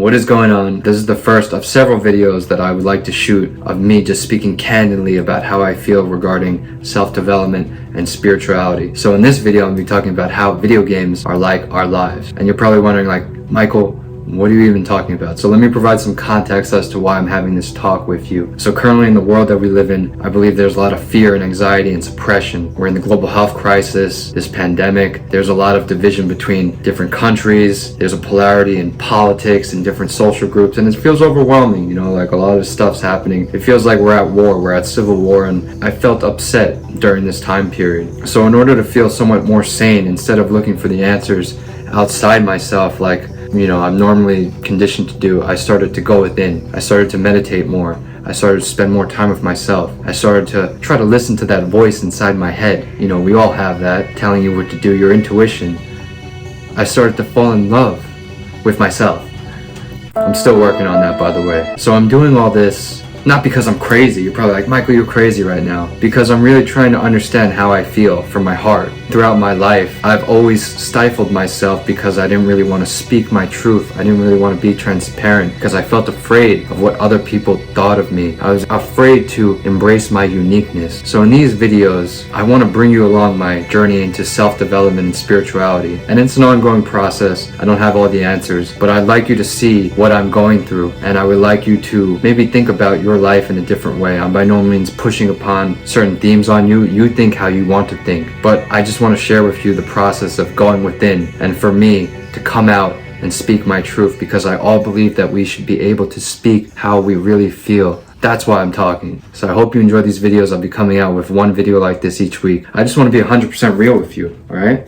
What is going on? This is the first of several videos that I would like to shoot of me just speaking candidly about how I feel regarding self-development and spirituality. So in this video, I'm going to be talking about how video games are like our lives. And you're probably wondering, like, Michael, what are you even talking about? So let me provide some context as to why I'm having this talk with you. So currently in the world that we live in, I believe there's a lot of fear and anxiety and suppression. We're in the global health crisis, this pandemic. There's a lot of division between different countries. There's a polarity in politics and different social groups, and it feels overwhelming, like a lot of this stuff's happening. It feels like we're at war, we're at civil war, and I felt upset during this time period. So in order to feel somewhat more sane, instead of looking for the answers outside myself, like I'm normally conditioned to do, I started to go within. I started to meditate more. I started to spend more time with myself. I started to try to listen to that voice inside my head. We all have that, telling you what to do, your intuition. I started to fall in love with myself. I'm still working on that, by the way. So I'm doing all this not because I'm crazy. You're probably like, Michael, you're crazy right now. Because I'm really trying to understand how I feel from my heart. Throughout my life, I've always stifled myself because I didn't really want to speak my truth. I didn't really want to be transparent because I felt afraid of what other people thought of me. I was afraid to embrace my uniqueness. So in these videos, I want to bring you along my journey into self-development and spirituality. And it's an ongoing process. I don't have all the answers, but I'd like you to see what I'm going through. And I would like you to maybe think about your life in a different way. I'm by no means pushing upon certain themes on you. You think how you want to think. But I just want to share with you the process of going within, and for me to come out and speak my truth, because I all believe that we should be able to speak how we really feel. That's why I'm talking. So I hope you enjoy these videos. I'll be coming out with one video like this each week. I just want to be 100% real with you, alright?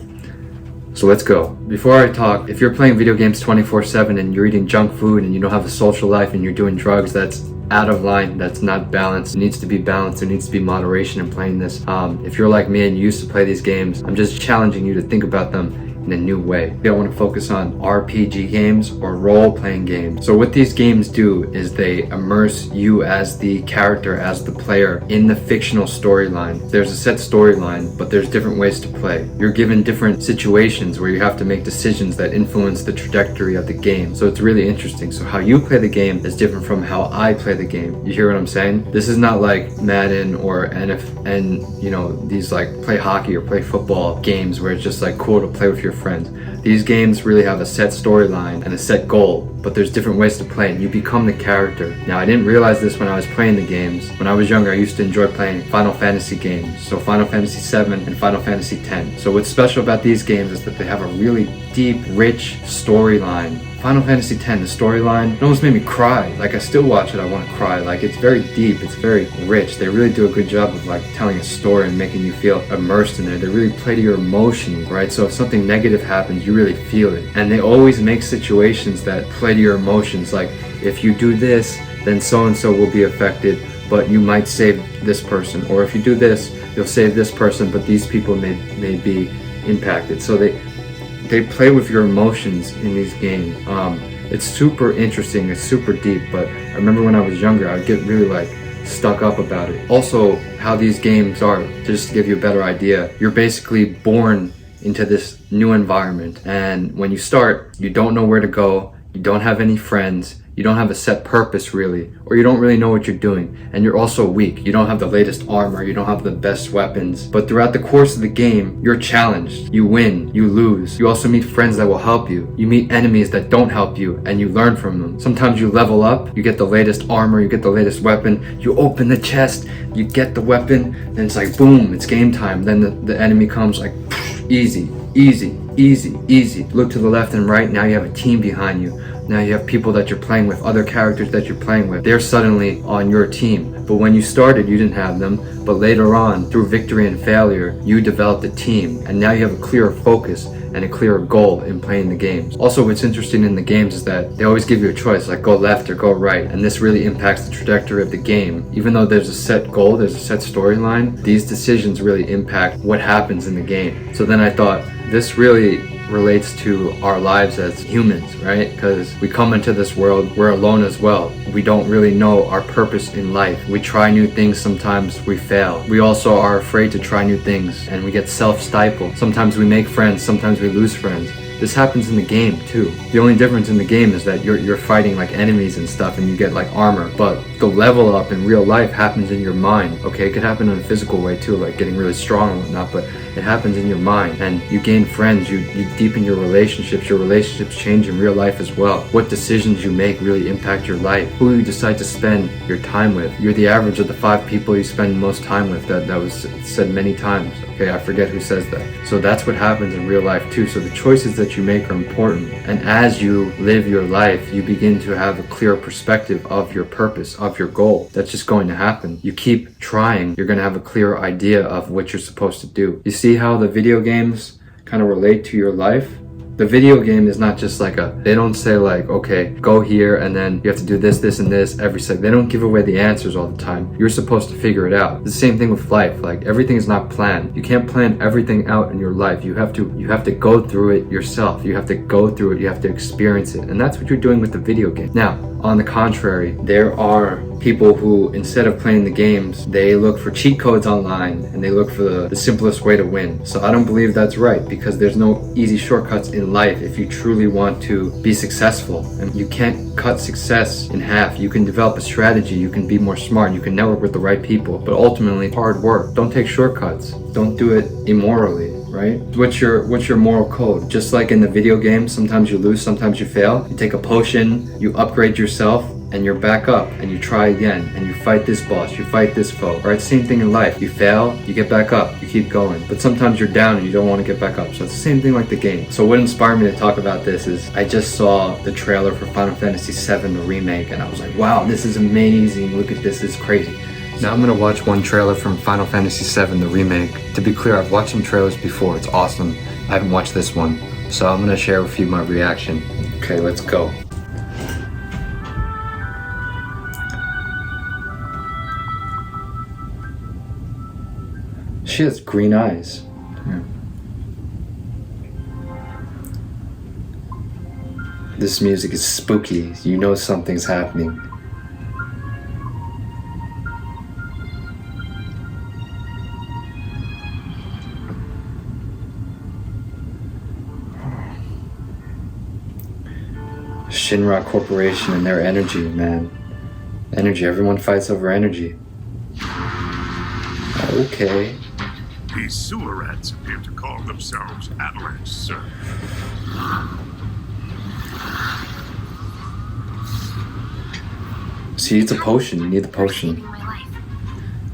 So let's go. Before I talk, if you're playing video games 24/7 and you're eating junk food and you don't have a social life and you're doing drugs, that's out of line, that's not balanced. It needs to be balanced. There needs to be moderation in playing this. If you're like me and you used to play these games, I'm just challenging you to think about them in a new way. I want to focus on RPG games or role-playing games. So what these games do is they immerse you as the character, as the player, in the fictional storyline. There's a set storyline, but there's different ways to play. You're given different situations where you have to make decisions that influence the trajectory of the game. So it's really interesting. So how you play the game is different from how I play the game. You hear what I'm saying? This is not like Madden or these like play hockey or play football games where it's just like cool to play with your friends. These games really have a set storyline and a set goal, but there's different ways to play and you become the character. Now, I didn't realize this when I was playing the games. When I was younger, I used to enjoy playing Final Fantasy games. So Final Fantasy 7 and Final Fantasy 10. So what's special about these games is that they have a really deep, rich storyline. Final Fantasy X, the storyline, it almost made me cry. Like, I still watch it, I want to cry. Like, it's very deep, it's very rich. They really do a good job of like telling a story and making you feel immersed in there. They really play to your emotions, right? So if something negative happens, you really feel it. And they always make situations that play to your emotions. Like, if you do this, then so-and-so will be affected, but you might save this person. Or if you do this, you'll save this person, but these people may be impacted. So they play with your emotions in these games. It's super interesting, it's super deep, but I remember when I was younger, I would get really like stuck up about it. Also, how these games are, just to give you a better idea, you're basically born into this new environment, and when you start, you don't know where to go, you don't have any friends, you don't have a set purpose really, or you don't really know what you're doing, and you're also weak. You don't have the latest armor, you don't have the best weapons, but throughout the course of the game, you're challenged. You win, you lose. You also meet friends that will help you. You meet enemies that don't help you, and you learn from them. Sometimes you level up, you get the latest armor, you get the latest weapon, you open the chest, you get the weapon, then it's like boom, it's game time. Then the enemy comes like easy, easy, easy, easy. Look to the left and right, now you have a team behind you. Now you have people that you're playing with, other characters that you're playing with. They're suddenly on your team. But when you started, you didn't have them. But later on, through victory and failure, you developed a team. And now you have a clearer focus and a clearer goal in playing the games. Also, what's interesting in the games is that they always give you a choice, like go left or go right. And this really impacts the trajectory of the game. Even though there's a set goal, there's a set storyline, these decisions really impact what happens in the game. So then I thought, this really relates to our lives as humans, right? Because we come into this world, we're alone as well. We don't really know our purpose in life. We try new things, sometimes we fail. We also are afraid to try new things and we get self-stifled. Sometimes we make friends, sometimes we lose friends. This happens in the game too. The only difference in the game is that you're fighting like enemies and stuff and you get like armor, but the level up in real life happens in your mind. Okay, it could happen in a physical way too, like getting really strong and whatnot, but it happens in your mind, and you gain friends, you deepen your relationships change in real life as well. What decisions you make really impact your life. Who you decide to spend your time with. You're the average of the 5 people you spend most time with. That was said many times. Okay, I forget who says that. So that's what happens in real life too. So the choices that you make are important. And as you live your life, you begin to have a clear perspective of your purpose, of your goal. That's just going to happen. You keep trying, you're going to have a clear idea of what you're supposed to do. You see how the video games kind of relate to your life? The video game is not just like they don't say like, okay, go here and then you have to do this, this, and this every second. They don't give away the answers all the time. You're supposed to figure it out. It's the same thing with life. Like everything is not planned. You can't plan everything out in your life. You have to go through it yourself. You have to go through it. You have to experience it. And that's what you're doing with the video game. Now, on the contrary, there are people who, instead of playing the games, they look for cheat codes online and they look for the simplest way to win. So I don't believe that's right, because there's no easy shortcuts in life if you truly want to be successful. And you can't cut success in half. You can develop a strategy, you can be more smart, you can network with the right people, but ultimately hard work. Don't take shortcuts. Don't do it immorally. Right? What's your moral code? Just like in the video game, sometimes you lose, sometimes you fail. You take a potion, you upgrade yourself, and you're back up, and you try again, and you fight this boss, you fight this foe. Alright, same thing in life. You fail, you get back up, you keep going. But sometimes you're down and you don't want to get back up. So it's the same thing like the game. So what inspired me to talk about this is I just saw the trailer for Final Fantasy VII, the remake, and I was like, wow, this is amazing. Look at this is crazy. Now I'm going to watch one trailer from Final Fantasy VII, the remake. To be clear, I've watched some trailers before. It's awesome. I haven't watched this one. So I'm going to share with you my reaction. Okay, let's go. She has green eyes. Yeah. This music is spooky. You know something's happening. Shinra Corporation and their energy, man. Energy, everyone fights over energy. Okay. These sewer rats appear to call themselves Avalanche, sir. See, it's a potion. You need the potion.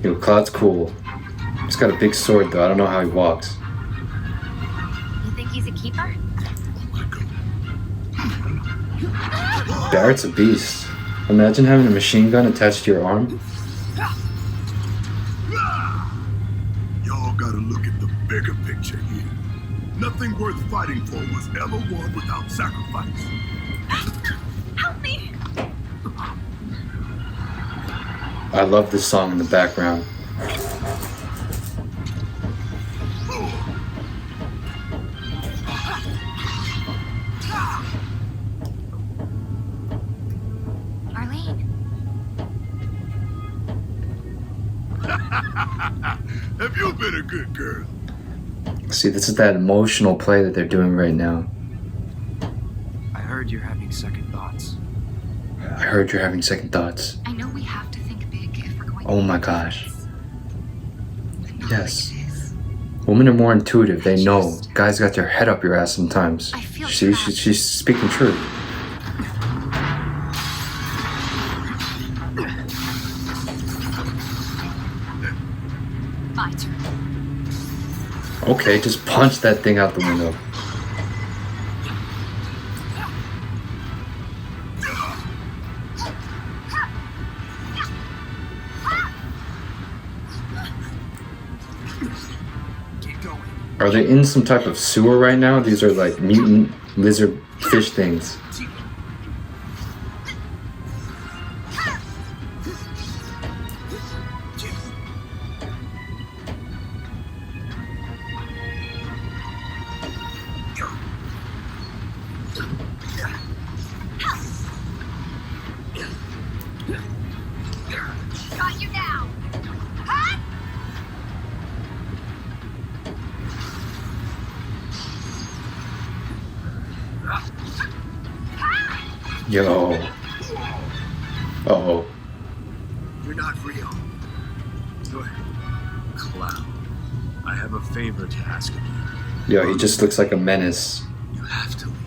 Yo, Cloud's cool. He's got a big sword, though. I don't know how he walks. You think he's a keeper? Barrett's a beast. Imagine having a machine gun attached to your arm. Y'all gotta look at the bigger picture here. Nothing worth fighting for was ever won without sacrifice. Help me! I love this song in the background. Have you been a good girl? See, this is that emotional play that they're doing right now. I heard you're having second thoughts. I heard you're having second thoughts. I know we have to think big if we're going to... Oh my gosh. Yes. Women are more intuitive. They know. Guys got their head up your ass sometimes. See, she's speaking truth. My turn. Okay, just punch that thing out the window. Are they in some type of sewer right now? These are like mutant lizard fish things. Got you now! Yo. Uh-oh. You're not real. You're clown. I have a favor to ask of you. Yo, he just looks like a menace. You have to leave.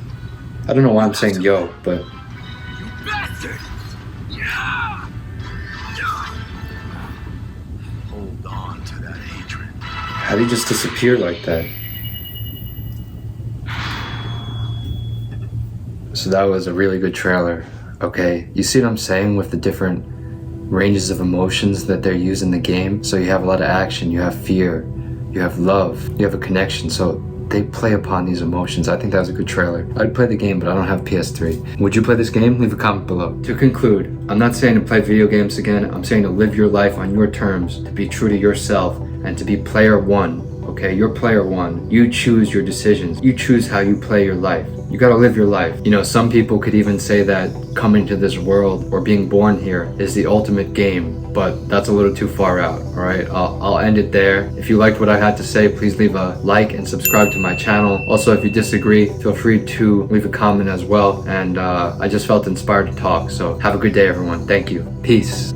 I don't know why I'm saying yo, but You bastard! Yeah! Hold on to that hatred. how'd he just disappear like that? So that was a really good trailer. Okay, you see what I'm saying with the different ranges of emotions that they're using in the game? So you have a lot of action, you have fear, you have love, you have a connection. So they play upon these emotions. I think that was a good trailer. I'd play the game, but I don't have PS3. Would you play this game? Leave a comment below. To conclude, I'm not saying to play video games again. I'm saying to live your life on your terms, to be true to yourself, and to be player one. Okay, you're player one. You choose your decisions. You choose how you play your life. You gotta live your life. You know, some people could even say that coming to this world or being born here is the ultimate game, but that's a little too far out, alright? I'll end it there. If you liked what I had to say, please leave a like and subscribe to my channel. Also, if you disagree, feel free to leave a comment as well. And I just felt inspired to talk, so have a good day, everyone. Thank you. Peace.